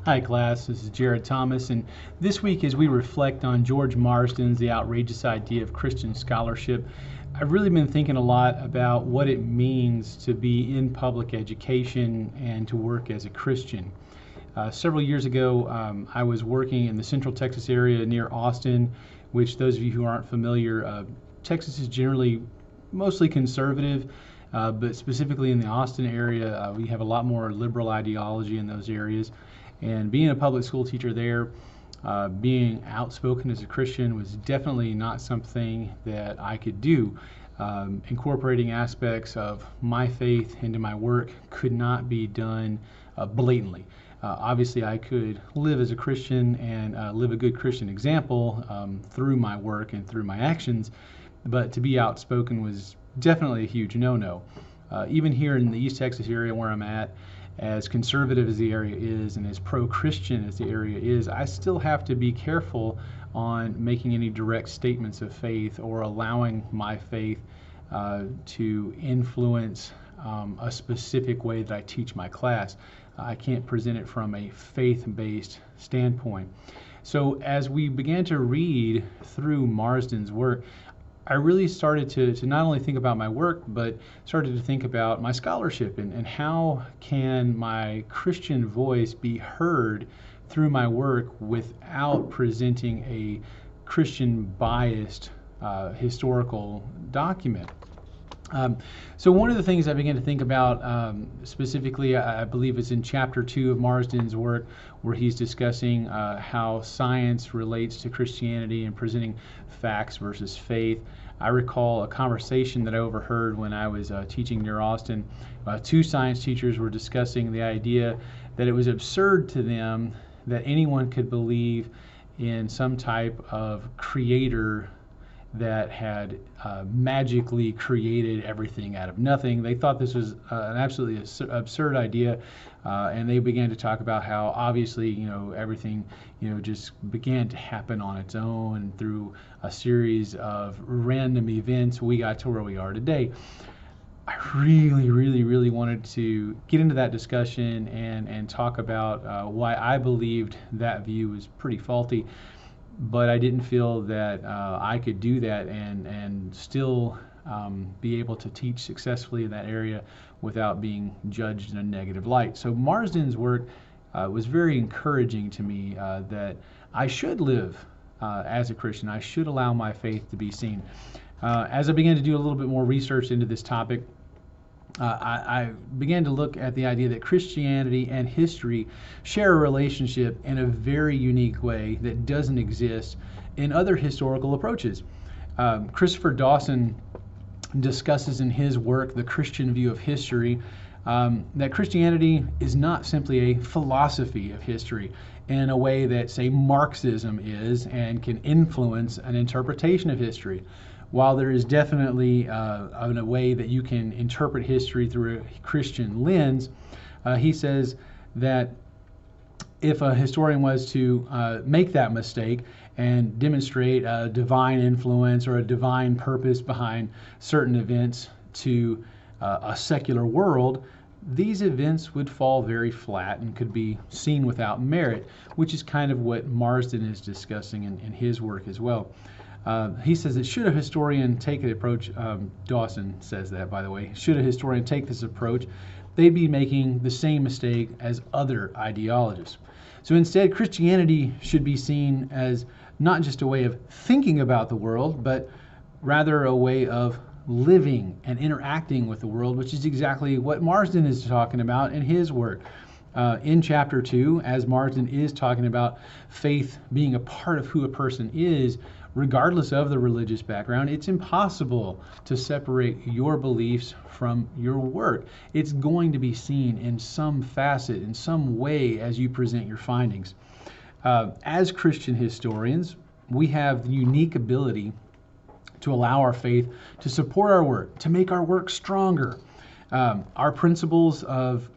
Hi class, this is Jared Thomas, and this week as we reflect on George Marsden's The Outrageous Idea of Christian Scholarship, I've really been thinking a lot about what it means to be in public education and to work as a Christian. Several years ago, I was working in the Central Texas area near Austin, which those of you who aren't familiar, Texas is generally mostly conservative, but specifically in the Austin area, we have a lot more liberal ideology in those areas. And being a public school teacher there, being outspoken as a Christian was definitely not something that I could do. Incorporating aspects of my faith into my work could not be done blatantly. Obviously, I could live as a Christian and live a good Christian example through my work and through my actions, but to be outspoken was definitely a huge no-no. Even here in the East Texas area where I'm at, as conservative as the area is and as pro-Christian as the area is, I still have to be careful on making any direct statements of faith or allowing my faith to influence a specific way that I teach my class. I can't present it from a faith-based standpoint. So as we began to read through Marsden's work, I really started to not only think about my work, but started to think about my scholarship and how can my Christian voice be heard through my work without presenting a Christian biased historical document. So one of the things I began to think about specifically, I believe it's in chapter 2 of Marsden's work, where he's discussing how science relates to Christianity and presenting facts versus faith. I recall a conversation that I overheard when I was teaching near Austin. Two science teachers were discussing the idea that it was absurd to them that anyone could believe in some type of creator that had magically created everything out of nothing. They thought this was an absolutely absurd idea, and they began to talk about how obviously, everything, just began to happen on its own through a series of random events. We got to where we are today. I really wanted to get into that discussion and talk about why I believed that view was pretty faulty. But I didn't feel that I could do that and still be able to teach successfully in that area without being judged in a negative light. So Marsden's work was very encouraging to me that I should live as a Christian. I should allow my faith to be seen. As I began to do a little bit more research into this topic, I began to look at the idea that Christianity and history share a relationship in a very unique way that doesn't exist in other historical approaches. Christopher Dawson discusses in his work, The Christian View of History, that Christianity is not simply a philosophy of history in a way that, say, Marxism is and can influence an interpretation of history. While there is definitely a way that you can interpret history through a Christian lens, he says that if a historian was to make that mistake and demonstrate a divine influence or a divine purpose behind certain events to a secular world, these events would fall very flat and could be seen without merit, which is kind of what Marsden is discussing in his work as well. He says that should a historian take an approach, Dawson says that, by the way, should a historian take this approach, they'd be making the same mistake as other ideologists. So instead, Christianity should be seen as not just a way of thinking about the world, but rather a way of living and interacting with the world, which is exactly what Marsden is talking about in his work. In chapter 2, as Marsden is talking about faith being a part of who a person is, regardless of the religious background, it's impossible to separate your beliefs from your work. It's going to be seen in some facet, in some way, as you present your findings. As Christian historians, we have the unique ability to allow our faith to support our work, to make our work stronger. Our principles of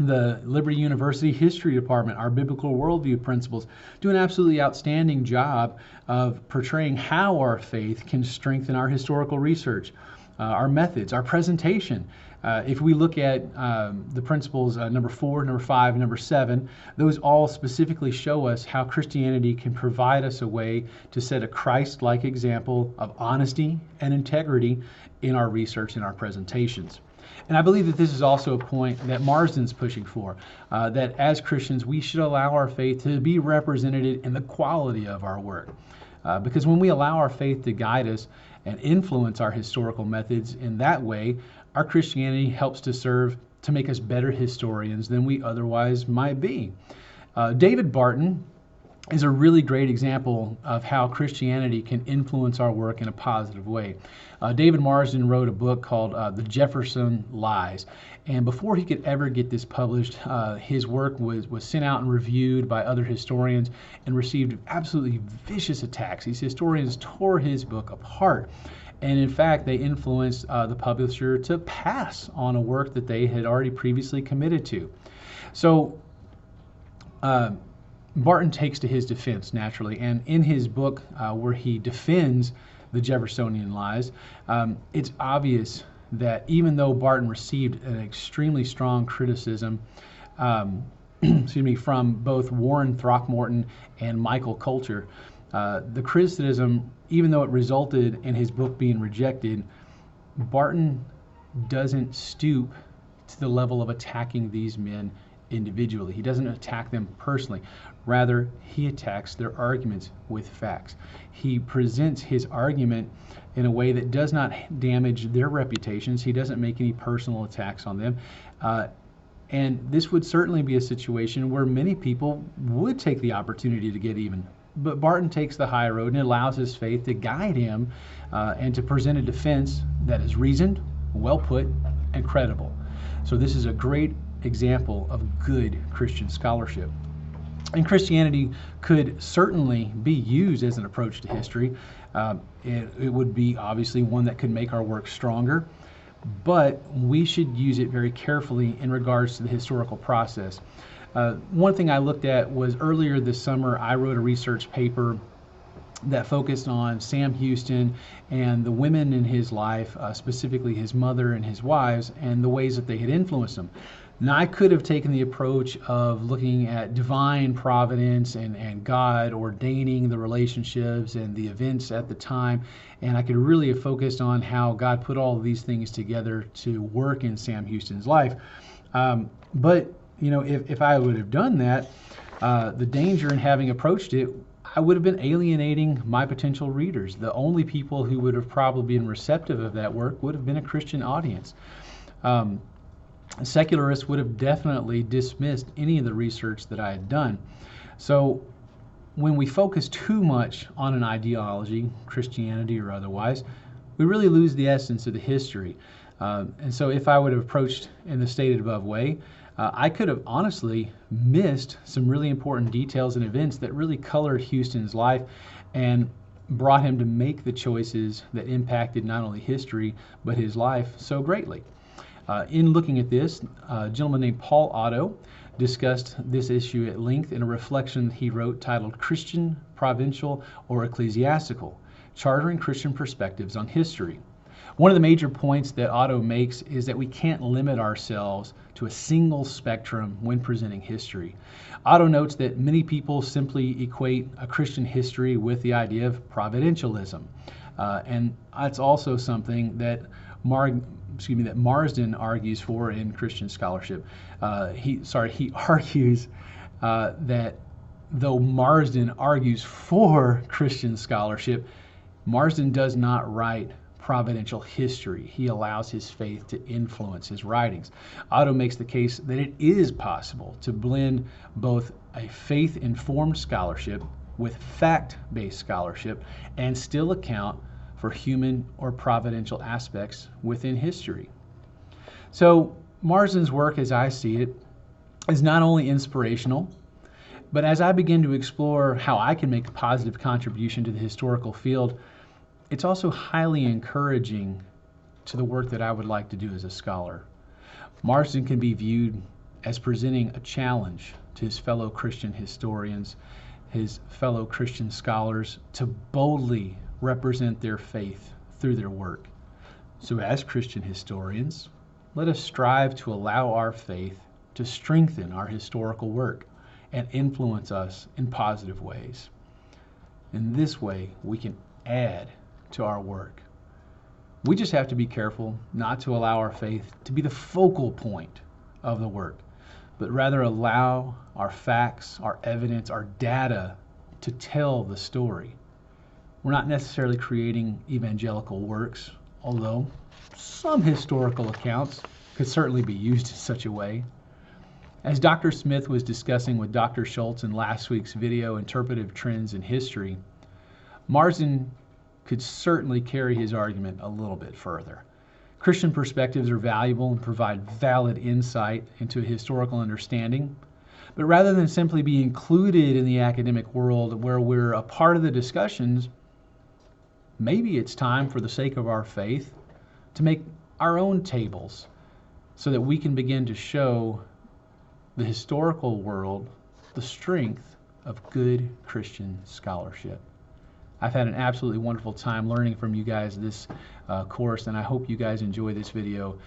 the Liberty University History Department, our biblical worldview principles, do an absolutely outstanding job of portraying how our faith can strengthen our historical research, our methods, our presentation. If we look at the principles number 4, number 5, and number 7, those all specifically show us how Christianity can provide us a way to set a Christ-like example of honesty and integrity in our research and our presentations. And I believe that this is also a point that Marsden's pushing for, that as Christians, we should allow our faith to be represented in the quality of our work. Because when we allow our faith to guide us and influence our historical methods in that way, our Christianity helps to serve to make us better historians than we otherwise might be. David Barton is a really great example of how Christianity can influence our work in a positive way. David Marsden wrote a book called The Jefferson Lies. And before he could ever get this published, his work was sent out and reviewed by other historians and received absolutely vicious attacks. These historians tore his book apart. And in fact, they influenced the publisher to pass on a work that they had already previously committed to. So Barton takes to his defense, naturally, and in his book where he defends the Jeffersonian lies, it's obvious that even though Barton received an extremely strong criticism from both Warren Throckmorton and Michael Coulter, the criticism, even though it resulted in his book being rejected, Barton doesn't stoop to the level of attacking these men individually. He doesn't attack them personally. Rather, he attacks their arguments with facts. He presents his argument in a way that does not damage their reputations. He doesn't make any personal attacks on them. And this would certainly be a situation where many people would take the opportunity to get even. But Barton takes the high road and allows his faith to guide him and to present a defense that is reasoned, well put, and credible. So this is a great example of good Christian scholarship. And Christianity could certainly be used as an approach to history. It would be obviously one that could make our work stronger, but we should use it very carefully in regards to the historical process. One thing I looked at was earlier this summer, I wrote a research paper that focused on Sam Houston and the women in his life, specifically his mother and his wives, and the ways that they had influenced him. Now, I could have taken the approach of looking at divine providence and God ordaining the relationships and the events at the time, and I could really have focused on how God put all of these things together to work in Sam Houston's life. But, you know, if I would have done that, the danger in having approached it, I would have been alienating my potential readers. The only people who would have probably been receptive of that work would have been a Christian audience. Secularists would have definitely dismissed any of the research that I had done. So when we focus too much on an ideology, Christianity or otherwise, we really lose the essence of the history. And so if I would have approached in the stated above way, I could have honestly missed some really important details and events that really colored Houston's life and brought him to make the choices that impacted not only history, but his life so greatly. In looking at this, a gentleman named Paul Otto discussed this issue at length in a reflection he wrote titled Christian, Provincial, or Ecclesiastical, Chartering Christian Perspectives on History. One of the major points that Otto makes is that we can't limit ourselves to a single spectrum when presenting history. Otto notes that many people simply equate a Christian history with the idea of providentialism. And that's also something that Marsden argues for in Christian scholarship. He argues that though Marsden argues for Christian scholarship, Marsden does not write providential history. He allows his faith to influence his writings. Otto makes the case that it is possible to blend both a faith-informed scholarship with fact-based scholarship and still account for human or providential aspects within history. So Marsden's work, as I see it, is not only inspirational, but as I begin to explore how I can make a positive contribution to the historical field, it's also highly encouraging to the work that I would like to do as a scholar. Marsden can be viewed as presenting a challenge to his fellow Christian historians, his fellow Christian scholars, to boldly represent their faith through their work. So as Christian historians, let us strive to allow our faith to strengthen our historical work and influence us in positive ways. In this way, we can add to our work. We just have to be careful not to allow our faith to be the focal point of the work, but rather allow our facts, our evidence, our data to tell the story. We're not necessarily creating evangelical works, although some historical accounts could certainly be used in such a way. As Dr. Smith was discussing with Dr. Schultz in last week's video, Interpretive Trends in History, Marsden could certainly carry his argument a little bit further. Christian perspectives are valuable and provide valid insight into a historical understanding, but rather than simply be included in the academic world where we're a part of the discussions, maybe it's time, for the sake of our faith, to make our own tables so that we can begin to show the historical world the strength of good Christian scholarship. I've had an absolutely wonderful time learning from you guys this course, and I hope you guys enjoy this video.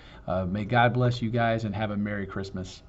May God bless you guys, and have a Merry Christmas.